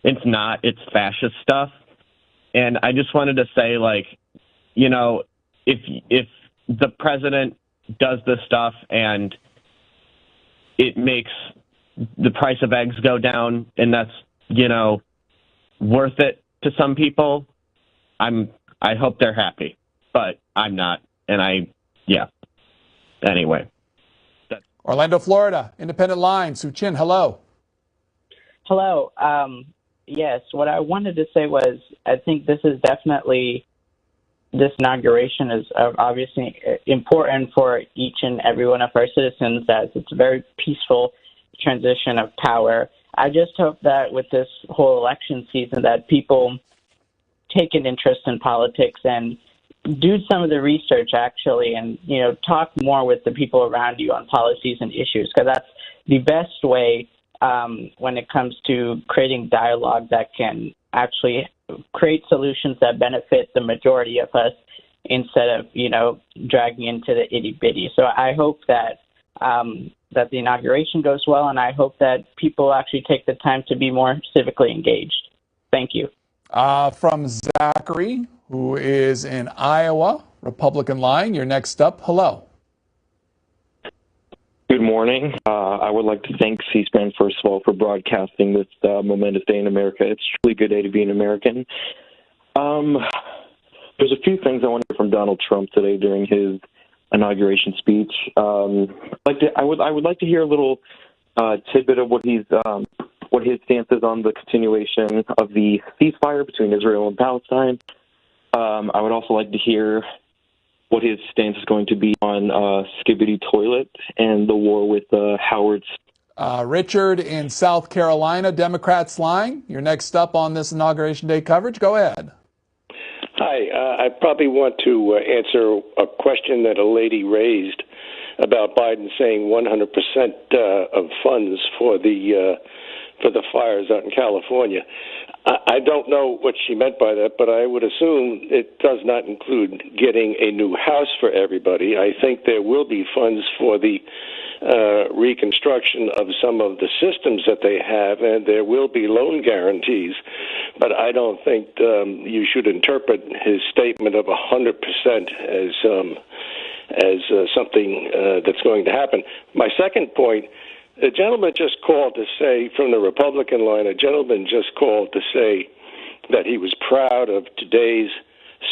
It's not. It's fascist stuff. And I just wanted to say, like, you know, if the president does this stuff and it makes the price of eggs go down, and that's, you know, worth it to some people, I hope they're happy. But I'm not. And anyway. Orlando, Florida, Independent Line. Soo Chin, hello. Hello. Yes, what I wanted to say was I think this inauguration is obviously important for each and every one of our citizens, as it's a very peaceful transition of power. I just hope that with this whole election season that people take an interest in politics and do some of the research, actually, and, you know, talk more with the people around you on policies and issues, because that's the best way when it comes to creating dialogue that can actually create solutions that benefit the majority of us instead of, you know, dragging into the itty-bitty. So I hope that that the inauguration goes well, and I hope that people actually take the time to be more civically engaged. Thank you. From Zachary, who is in Iowa, Republican line. You're next up. Hello. Good morning. I would like to thank C-SPAN, first of all, for broadcasting this momentous day in America. It's a truly good day to be an American. There's a few things I want to hear from Donald Trump today during his inauguration speech. I would like to hear a little tidbit of what his stance is on the continuation of the ceasefire between Israel and Palestine. I would also like to hear what his stance is going to be on Skibidi Toilet and the war with Howard's. Richard in South Carolina, Democrats line. You're next up on this Inauguration Day coverage. Go ahead. Hi. I probably want to answer a question that a lady raised about Biden saying 100% of funds for the fires out in California. I don't know what she meant by that, but I would assume it does not include getting a new house for everybody. I think there will be funds for the reconstruction of some of the systems that they have, and there will be loan guarantees. But I don't think you should interpret his statement of 100% as something that's going to happen. My second point, a gentleman just called to say, from the Republican line, a gentleman just called to say that he was proud of today's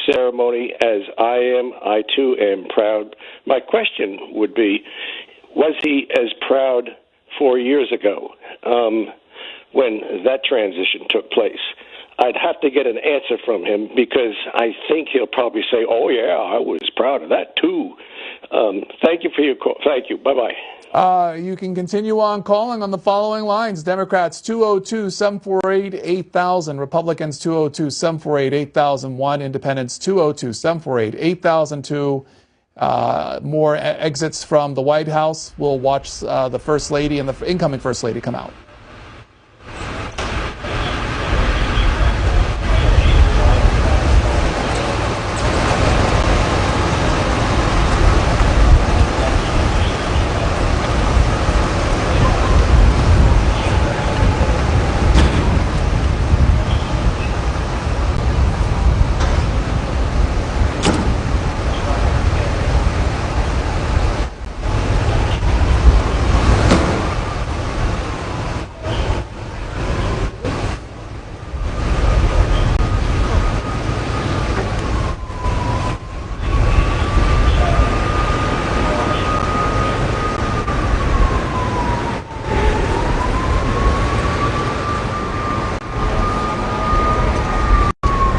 ceremony, as I am. I, too, am proud. My question would be, was he as proud 4 years ago when that transition took place? I'd have to get an answer from him, because I think he'll probably say, oh, yeah, I was proud of that, too. Thank you for your call. Thank you. Bye-bye. You can continue on calling on the following lines. Democrats 202-748-8000. Republicans 202-748-8001. Independents 202-748-8002. More exits from the White House. We'll watch the First Lady and the incoming First Lady come out.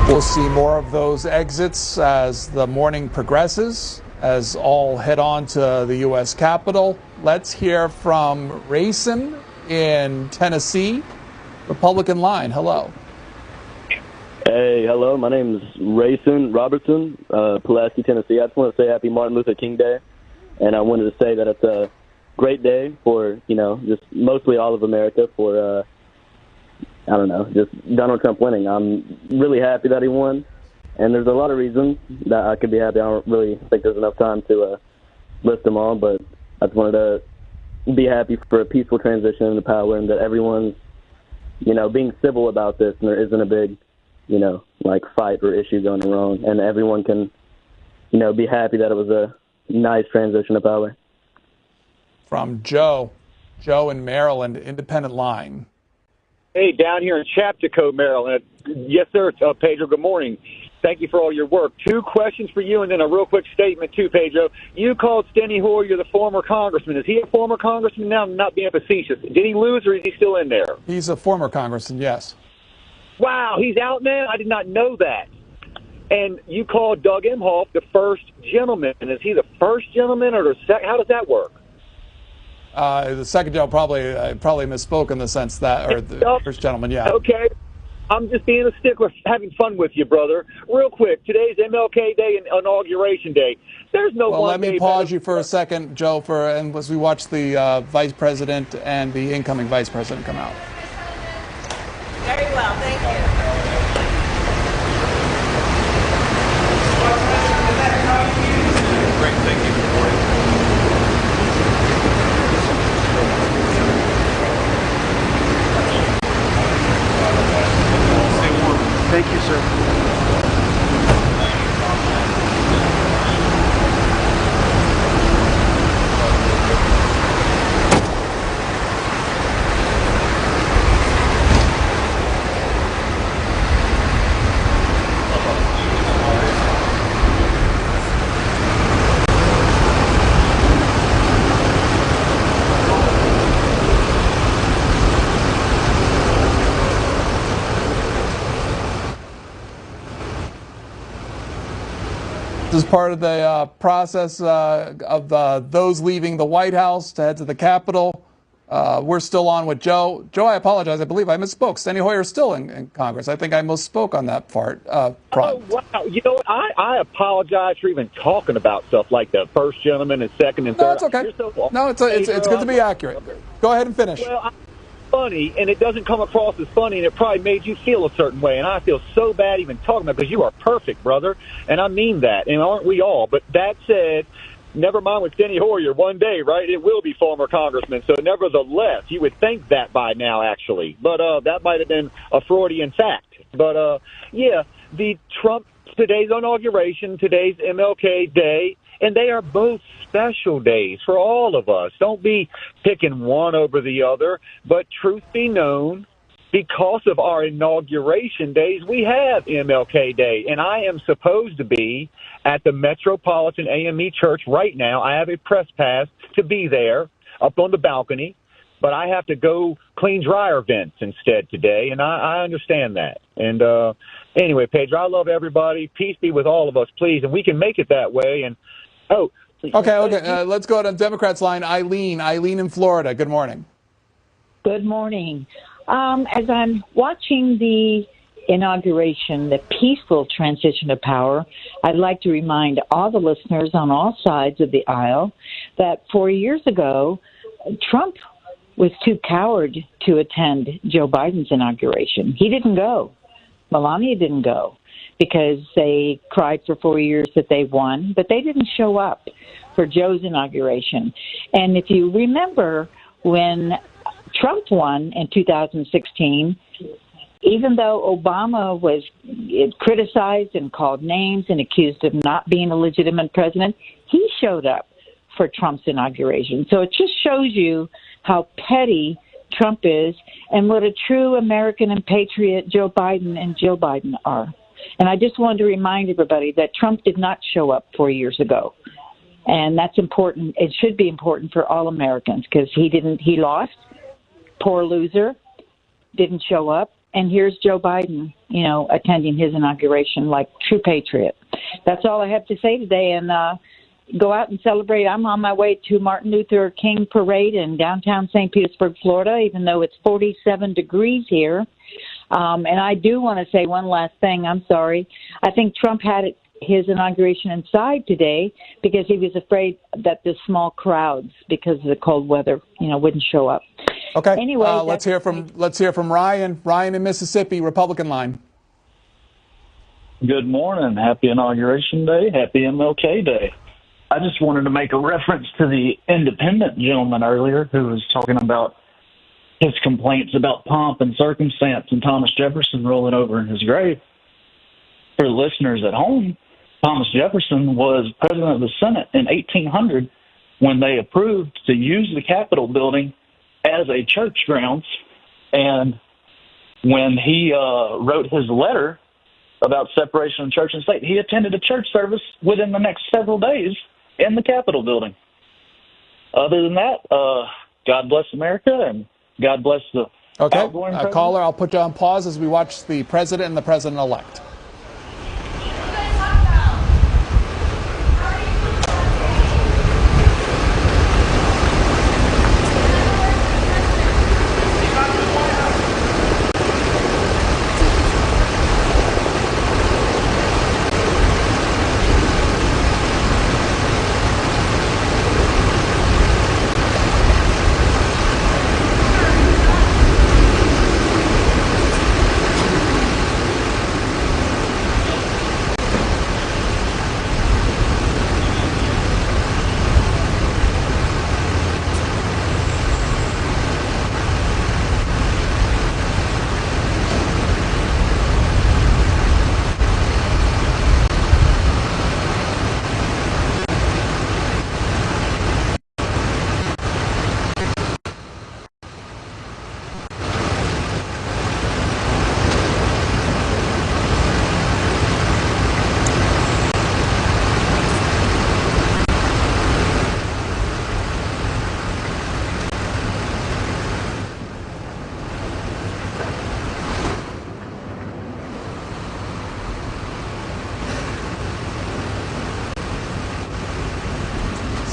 We'll see more of those exits as the morning progresses, as all head on to the U.S. Capitol. Let's hear from Rayson in Tennessee, Republican line. Hello. Hey, hello. My name is Rayson Robertson, Pulaski, Tennessee. I just want to say Happy Martin Luther King Day, and I wanted to say that it's a great day for, just mostly all of America for, just Donald Trump winning. I'm really happy that he won, and there's a lot of reasons that I could be happy. I don't really think there's enough time to list them all, but I just wanted to be happy for a peaceful transition into power and that everyone's being civil about this, and there isn't a big, like fight or issue going wrong, and everyone can, be happy that it was a nice transition of power. From Joe in Maryland, independent line. Hey, down here in Chapticot, Maryland. Yes, sir, Pedro, good morning. Thank you for all your work. 2 questions for you, and then a real quick statement, too, Pedro. You called Steny Hoyer the former congressman. Is he a former congressman now? I'm not being facetious. Did he lose, or is he still in there? He's a former congressman, yes. Wow, he's out now? I did not know that. And you called Doug Emhoff the first gentleman. And is he the first gentleman, or the second? How does that work? The second gentleman probably misspoke in the sense that, or the first gentleman, yeah. Okay. I'm just being a stickler, having fun with you, brother. Real quick, today's MLK Day and Inauguration Day. There's no well, one let me day pause better. you for a second, Joe, and as we watch the vice president and the incoming vice president come out. Very well, thank you. Great, thank you. Thank you, sir. This is part of the process of those leaving the White House to head to the Capitol. We're still on with Joe. Joe, I apologize. I believe I misspoke. Steny Hoyer is still in Congress. I think I misspoke on that part. Oh, wow. You know what? I apologize for even talking about stuff like the first gentleman and second and third. No, it's okay. No, it's good to be accurate. Go ahead and finish. Well, I'm funny, and it doesn't come across as funny, and it probably made you feel a certain way, and I feel so bad even talking about it because you are perfect, brother, and I mean that, and aren't we all? But that said, never mind with Steny Hoyer, one day, right, it will be former congressman, so nevertheless, you would think that by now, actually, but that might have been a Freudian fact. But, yeah, the Trump, today's inauguration, today's MLK Day, and they are both special days for all of us. Don't be picking one over the other. But truth be known, because of our inauguration days, we have MLK Day. And I am supposed to be at the Metropolitan AME Church right now. I have a press pass to be there up on the balcony. But I have to go clean dryer vents instead today, and I understand that. And anyway, Pedro, I love everybody. Peace be with all of us, please. And we can make it that way. And Okay. Let's go to Democrats line. Eileen in Florida. Good morning. Good morning. As I'm watching the inauguration, the peaceful transition of power, I'd like to remind all the listeners on all sides of the aisle that 4 years ago, Trump was too coward to attend Joe Biden's inauguration. He didn't go. Melania didn't go because they cried for 4 years that they won, but they didn't show up for Joe's inauguration. And if you remember when Trump won in 2016, even though Obama was criticized and called names and accused of not being a legitimate president, he showed up for Trump's inauguration. So it just shows you how petty Trump is and what a true American and patriot Joe Biden and Jill Biden are. And I just wanted to remind everybody that Trump did not show up 4 years ago. And that's important. It should be important for all Americans because he lost. Poor loser, didn't show up. And here's Joe Biden, attending his inauguration like true patriot. That's all I have to say today. And go out and celebrate. I'm on my way to Martin Luther King Parade in downtown St. Petersburg, Florida, even though it's 47 degrees here. And I do want to say one last thing. I'm sorry. I think Trump had his inauguration inside today because he was afraid that the small crowds, because of the cold weather, wouldn't show up. Okay. Anyway, let's hear from Ryan. Ryan in Mississippi, Republican line. Good morning. Happy Inauguration Day. Happy MLK Day. I just wanted to make a reference to the independent gentleman earlier who was talking about his complaints about pomp and circumstance and Thomas Jefferson rolling over in his grave. For the listeners at home, Thomas Jefferson was president of the Senate in 1800 when they approved to use the Capitol building as a church grounds. And when he wrote his letter about separation of church and state, he attended a church service within the next several days in the Capitol building. Other than that, God bless America and God bless the outgoing president. Caller, I'll put you on pause as we watch the president and the president-elect.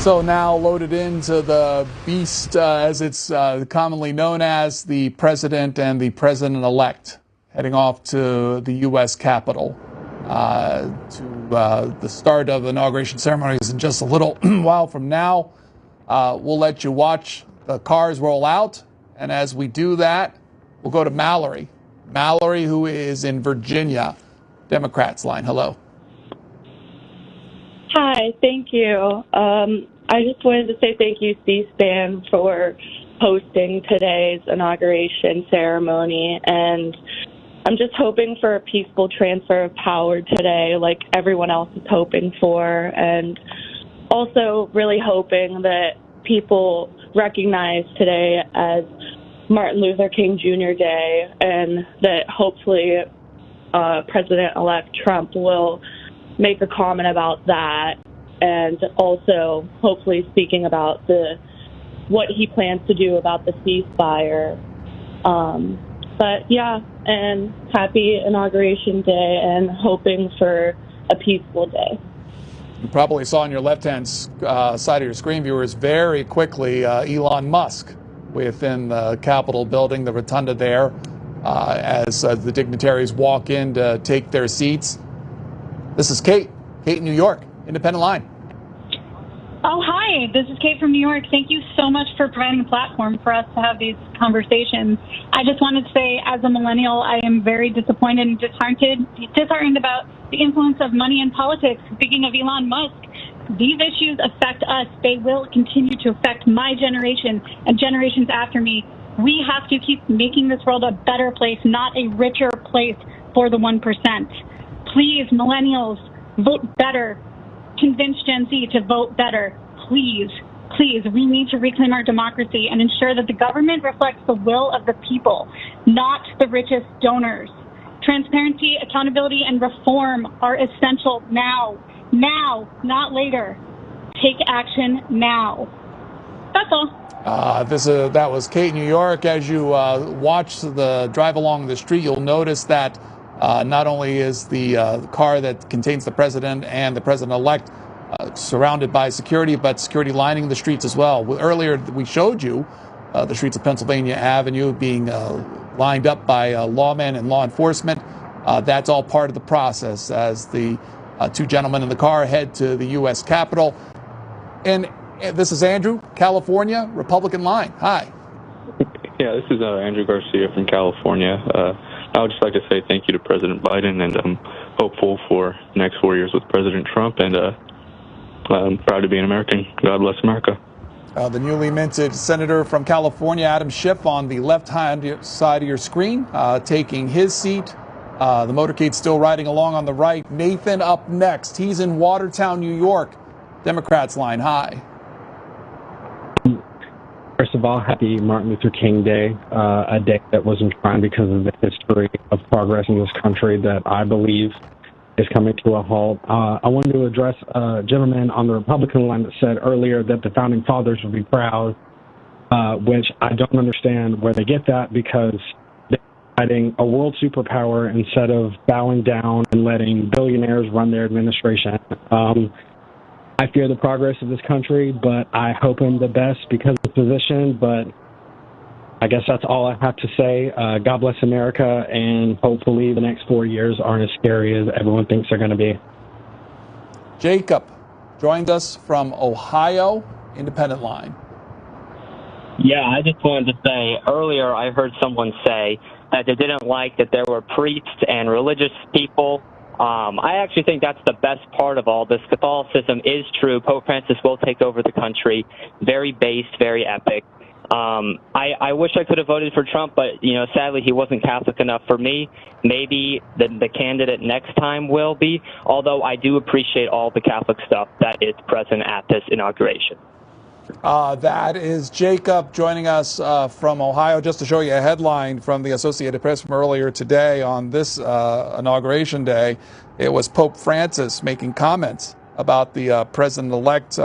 So now loaded into the beast, as it's commonly known as, the president and the president-elect heading off to the U.S. Capitol to the start of inauguration ceremonies in just a little while from now. We'll let you watch the cars roll out, and as we do that, we'll go to Mallory. Mallory, who is in Virginia, Democrats line. Hello. Hi, thank you. I just wanted to say thank you, C-SPAN, for hosting today's inauguration ceremony, and I'm just hoping for a peaceful transfer of power today, like everyone else is hoping for, and also really hoping that people recognize today as Martin Luther King Jr. Day, and that hopefully President-elect Trump will make a comment about that, and also hopefully speaking about what he plans to do about the ceasefire. But yeah, and happy Inauguration Day, and hoping for a peaceful day. You probably saw on your left-hand side of your screen, viewers, very quickly Elon Musk within the Capitol building, the rotunda there, as the dignitaries walk in to take their seats. This is Kate in New York, Independent Line. Oh, hi. This is Kate from New York. Thank you so much for providing a platform for us to have these conversations. I just wanted to say, as a millennial, I am very disappointed and disheartened about the influence of money in politics. Speaking of Elon Musk, these issues affect us. They will continue to affect my generation and generations after me. We have to keep making this world a better place, not a richer place for the 1%. Please, millennials, vote better. Convince Gen Z to vote better. Please, we need to reclaim our democracy and ensure that the government reflects the will of the people, not the richest donors. Transparency, accountability, and reform are essential now, not later. Take action now. That's all. That was Kate, New York. As you watch the drive along the street, you'll notice that not only is the car that contains the president and the president-elect surrounded by security, but security lining the streets as well. Earlier, we showed you the streets of Pennsylvania Avenue being lined up by lawmen and law enforcement. That's all part of the process as the two gentlemen in the car head to the U.S. Capitol. And this is Andrew, California, Republican line. Hi. Yeah, this is Andrew Garcia from California. I would just like to say thank you to President Biden, and I'm hopeful for the next 4 years with President Trump, and I'm proud to be an American. God bless America. The newly minted senator from California, Adam Schiff, on the left-hand side of your screen, taking his seat. The motorcade still riding along on the right. Nathan up next. He's in Watertown, New York. Democrats line high. First of all, happy Martin Luther King Day, a day that was enshrined because of the history of progress in this country that I believe is coming to a halt. I wanted to address a gentleman on the Republican line that said earlier that the Founding Fathers would be proud, which I don't understand where they get that, because they're fighting a world superpower instead of bowing down and letting billionaires run their administration. I fear the progress of this country, but I hope him the best because of the position. But I guess that's all I have to say. God bless America, and hopefully the next 4 years aren't as scary as everyone thinks they're going to be. Jacob joined us from Ohio, Independent Line. Yeah, I just wanted to say, earlier I heard someone say that they didn't like that there were priests and religious people. I actually think that's the best part of all this. Catholicism is true. Pope Francis will take over the country. Very based, very epic. I wish I could have voted for Trump, but, sadly he wasn't Catholic enough for me. Maybe the candidate next time will be, although I do appreciate all the Catholic stuff that is present at this inauguration. That is Jacob joining us from Ohio. Just to show you a headline from the Associated Press from earlier today on this inauguration day, it was Pope Francis making comments about the president-elect,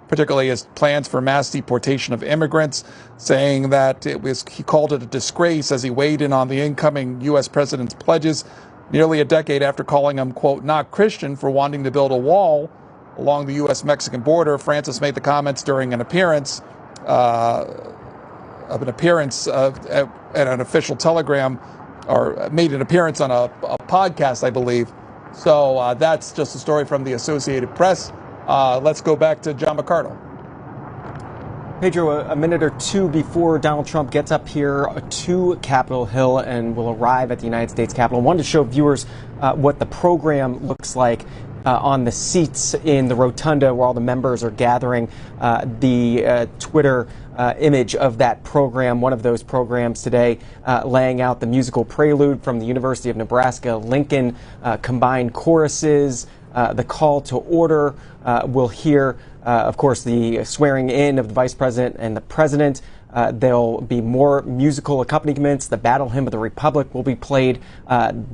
particularly his plans for mass deportation of immigrants, saying that he called it a disgrace as he weighed in on the incoming U.S. president's pledges nearly a decade after calling him, quote, not Christian for wanting to build a wall along the U.S.-Mexican border. Francis made the comments during an appearance at an official telegram, or made an appearance on a podcast, I believe. So that's just a story from the Associated Press. Let's go back to John McCardle. Pedro, a minute or two before Donald Trump gets up here to Capitol Hill and will arrive at the United States Capitol, I wanted to show viewers what the program looks like on the seats in the rotunda where all the members are gathering. The Twitter image of that program, one of those programs today, laying out the musical prelude from the University of Nebraska Lincoln, combined choruses, the call to order. We'll hear, of course, the swearing in of the vice president and the president. There'll be more musical accompaniments. The Battle Hymn of the Republic will be played.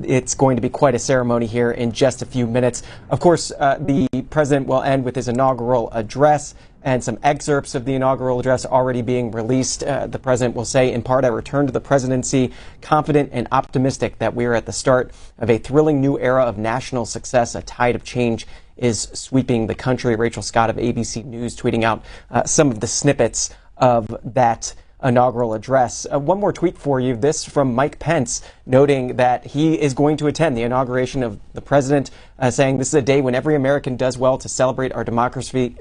It's going to be quite a ceremony here in just a few minutes. Of course, the president will end with his inaugural address, and some excerpts of the inaugural address already being released. The president will say, in part, I return to the presidency confident and optimistic that we are at the start of a thrilling new era of national success. A tide of change is sweeping the country. Rachel Scott of ABC News tweeting out some of the snippets of that inaugural address. One more tweet for you. This from Mike Pence, noting that he is going to attend the inauguration of the president, saying this is a day when every American does well to celebrate our democracy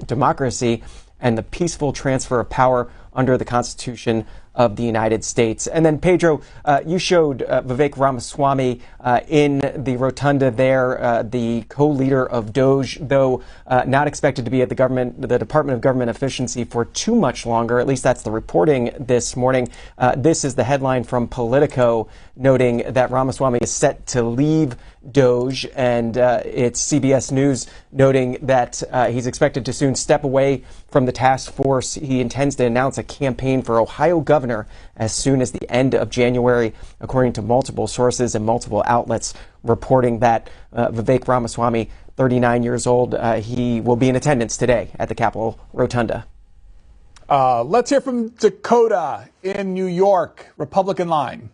and the peaceful transfer of power under the Constitution of the United States. And then, Pedro, you showed Vivek Ramaswamy in the rotunda there, the co-leader of DOJ, though not expected to be at the Department of Government Efficiency for too much longer. At least that's the reporting this morning. This is the headline from Politico, noting that Ramaswamy is set to leave DOJ, and it's CBS News noting that he's expected to soon step away from the task force. He intends to announce a campaign for Ohio governor as soon as the end of January, according to multiple sources and multiple outlets reporting that Vivek Ramaswamy, 39 years old, he will be in attendance today at the Capitol Rotunda. Let's hear from Dakota in New York, Republican line.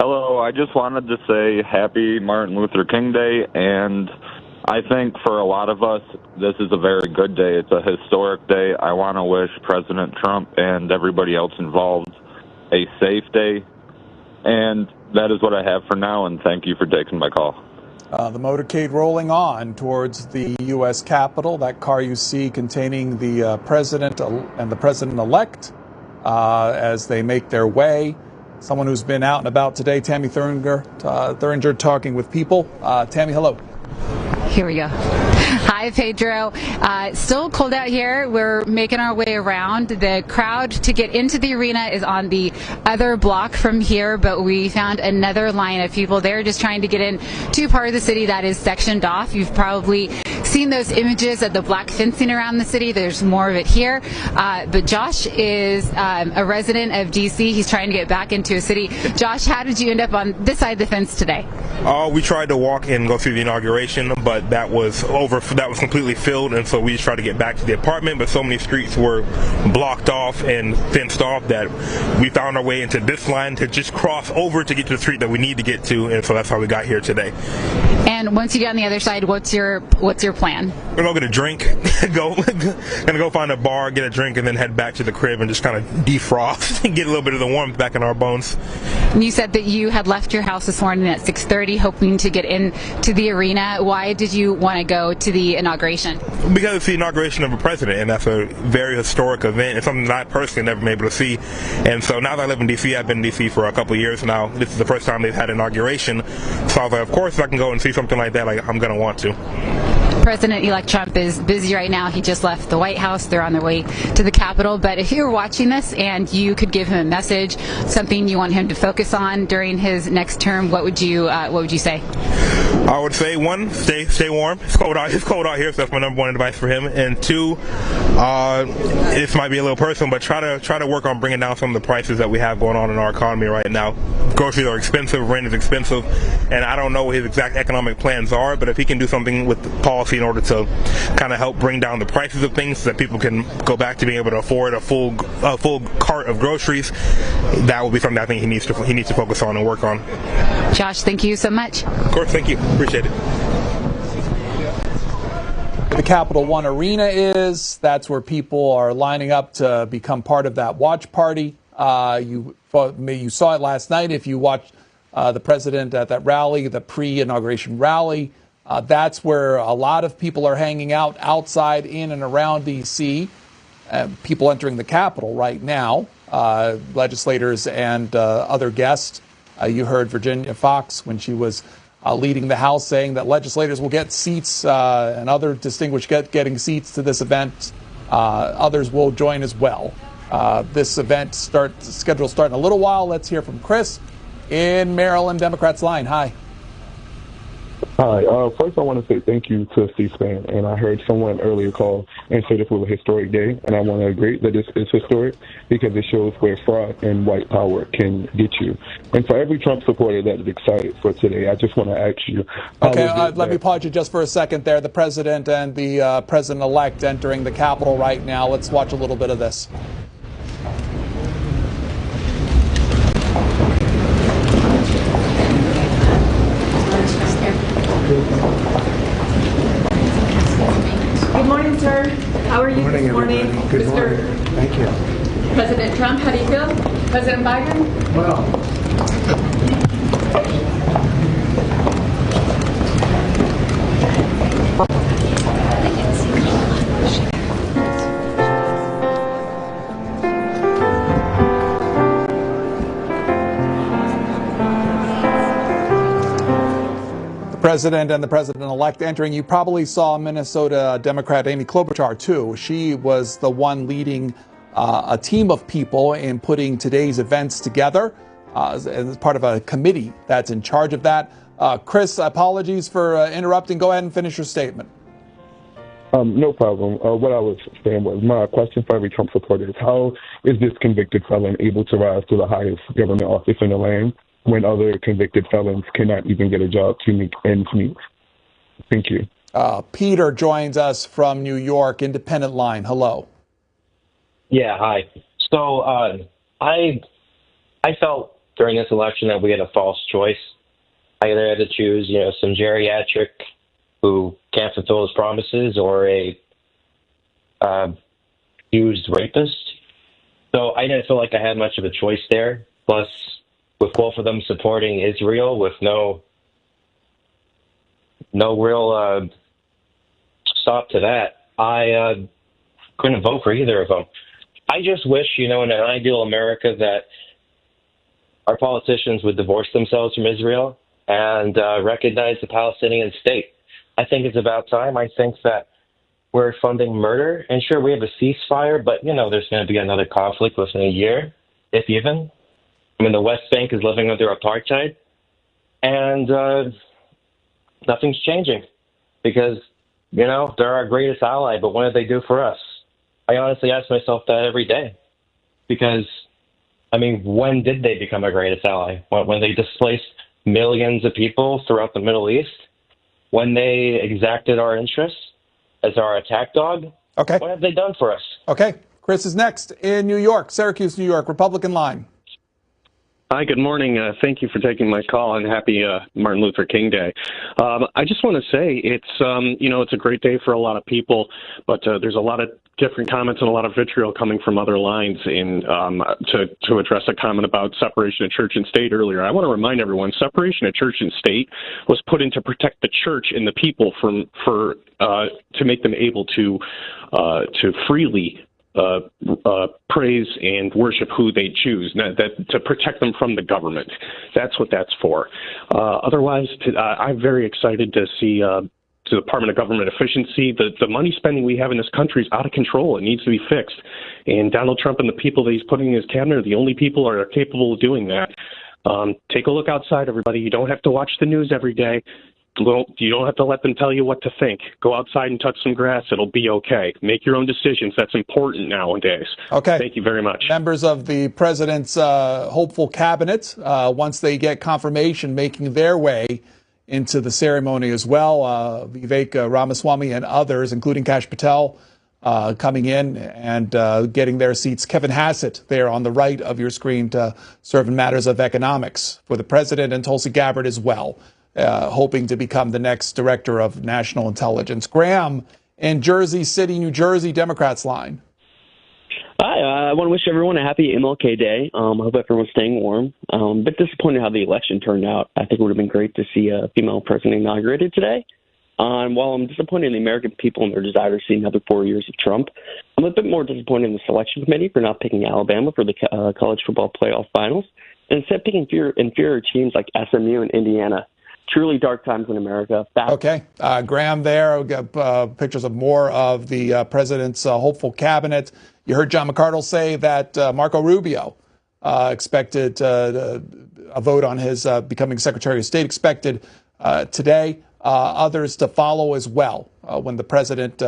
Hello, I just wanted to say happy Martin Luther King Day, and I think for a lot of us, this is a very good day. It's a historic day. I want to wish President Trump and everybody else involved a safe day, and that is what I have for now, and thank you for taking my call. The motorcade rolling on towards the U.S. Capitol, that car you see containing the president and the president-elect as they make their way. Someone who's been out and about today, Tammy Thuringer talking with people. Tammy, hello. Here we go. Hi, Pedro. Still cold out here. We're making our way around. The crowd to get into the arena is on the other block from here, but we found another line of people there just trying to get in to part of the city that is sectioned off. You've probably seen those images of the black fencing around the city. There's more of it here. But Josh is a resident of D.C. He's trying to get back into a city. Josh, how did you end up on this side of the fence today? We tried to walk and go through the inauguration, but that was completely filled, and so we just tried to get back to the apartment, but so many streets were blocked off and fenced off that we found our way into this line to just cross over to get to the street that we need to get to, and so that's how we got here today. And once you get on the other side, what's your plan? We're gonna get a drink, gonna go find a bar, get a drink, and then head back to the crib and just kind of defrost and get a little bit of the warmth back in our bones. And you said that you had left your house this morning at 6:30, hoping to get into the arena. Why did you want to go to the inauguration? Because it's the inauguration of a president, and that's a very historic event. It's something that I personally never been able to see. And so now that I live in D.C., I've been in D.C. for a couple of years now. This is the first time they've had an inauguration. So I was like, of course, if I can go and see something like that, like, I'm going to want to. President-elect Trump is busy right now. He just left the White House. They're on their way to the Capitol. But if you were watching this and you could give him a message, something you want him to focus on during his next term, what would you say? I would say, one, stay warm. It's cold out here, so that's my number one advice for him. And two, this might be a little personal, but try to work on bringing down some of the prices that we have going on in our economy right now. Groceries are expensive, rent is expensive, and I don't know what his exact economic plans are, but if he can do something with the policy in order to kind of help bring down the prices of things so that people can go back to being able to afford a full cart of groceries, that will be something I think he needs to focus on and work on. Josh, thank you so much. Of course, thank you. Appreciate it. The Capital One Arena is. That's where people are lining up to become part of that watch party. You saw it last night if you watched the president at that rally, the pre-inauguration rally. That's where a lot of people are hanging out outside, in and around D.C. People entering the Capitol right now, legislators and other guests. You heard Virginia Fox when she was leading the House saying that legislators will get seats and other distinguished getting seats to this event. Others will join as well. This event scheduled to start in a little while. Let's hear from Chris in Maryland, Democrats line. Hi. Hi. First, I want to say thank you to C-SPAN. And I heard someone earlier call and say this was a historic day. And I want to agree that this is historic because it shows where fraud and white power can get you. And for every Trump supporter that is excited for today, I just want to ask you. Okay, let me pause you just for a second there. The president and the president-elect entering the Capitol right now. Let's watch a little bit of this. Good morning, sir. How are you this morning? Good morning. Thank you. President Trump, how do you feel? President Biden? Well, President and the president-elect entering. You probably saw Minnesota Democrat Amy Klobuchar, too. She was the one leading a team of people in putting today's events together as part of a committee that's in charge of that. Chris, apologies for interrupting. Go ahead and finish your statement. No problem. What I was saying was my question for every Trump supporter is how is this convicted felon able to rise to the highest government office in the land when other convicted felons cannot even get a job to make ends meet? Thank you. Peter joins us from New York, Independent Line. Hello. Yeah, hi. So I felt during this election that we had a false choice. I either had to choose, some geriatric who can't fulfill his promises or a accused rapist. So I didn't feel like I had much of a choice there. Plus, with both of them supporting Israel with no real stop to that, I couldn't vote for either of them. I just wish, in an ideal America, that our politicians would divorce themselves from Israel and recognize the Palestinian state. I think it's about time. I think that we're funding murder. And sure, we have a ceasefire, but, there's going to be another conflict within a year, if even. I mean, the West Bank is living under apartheid, and nothing's changing because, they're our greatest ally, but what did they do for us? I honestly ask myself that every day because, when did they become our greatest ally? When they displaced millions of people throughout the Middle East? When they exacted our interests as our attack dog? Okay. What have they done for us? Okay. Chris is next in New York, Syracuse, New York, Republican line. Hi, good morning. Thank you for taking my call, and happy Martin Luther King Day. I just want to say it's a great day for a lot of people, but there's a lot of different comments and a lot of vitriol coming from other lines to address a comment about separation of church and state earlier. I want to remind everyone, separation of church and state was put in to protect the church and the people to make them able to freely praise and worship who they choose, to protect them from the government. That's what that's for. Otherwise, I'm very excited to see the Department of Government Efficiency. The money spending we have in this country is out of control. It needs to be fixed. And Donald Trump and the people that he's putting in his cabinet are the only people who are capable of doing that. Take a look outside, everybody. You don't have to watch the news every day. You don't have to let them tell you what to think. Go outside and touch some grass. It'll be okay. Make your own decisions. That's important nowadays. Okay. Thank you very much. Members of the president's hopeful cabinet, once they get confirmation, making their way into the ceremony as well. Vivek Ramaswamy and others, including Kash Patel, coming in and getting their seats. Kevin Hassett there on the right of your screen to serve in matters of economics for the president, and Tulsi Gabbard as well, hoping to become the next director of national intelligence. Graham in Jersey City, New Jersey, Democrats line. Hi, I want to wish everyone a happy MLK Day. I hope everyone's staying warm. A bit disappointed how the election turned out. I think it would have been great to see a female president inaugurated today. While I'm disappointed in the American people and their desire to see another 4 years of Trump, I'm a bit more disappointed in the selection committee for not picking Alabama for the college football playoff finals, and instead picking inferior teams like SMU and Indiana. Truly dark times in America. Okay. Graham there. We've got pictures of more of the president's hopeful cabinet. You heard John McArdle say that Marco Rubio expected a vote on his becoming Secretary of State expected today. Others to follow as well when the president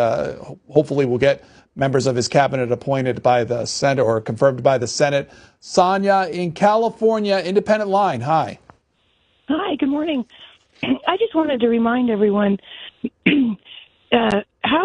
hopefully will get members of his cabinet appointed by the Senate or confirmed by the Senate. Sonia in California, independent line. Hi. Hi, good morning. I just wanted to remind everyone how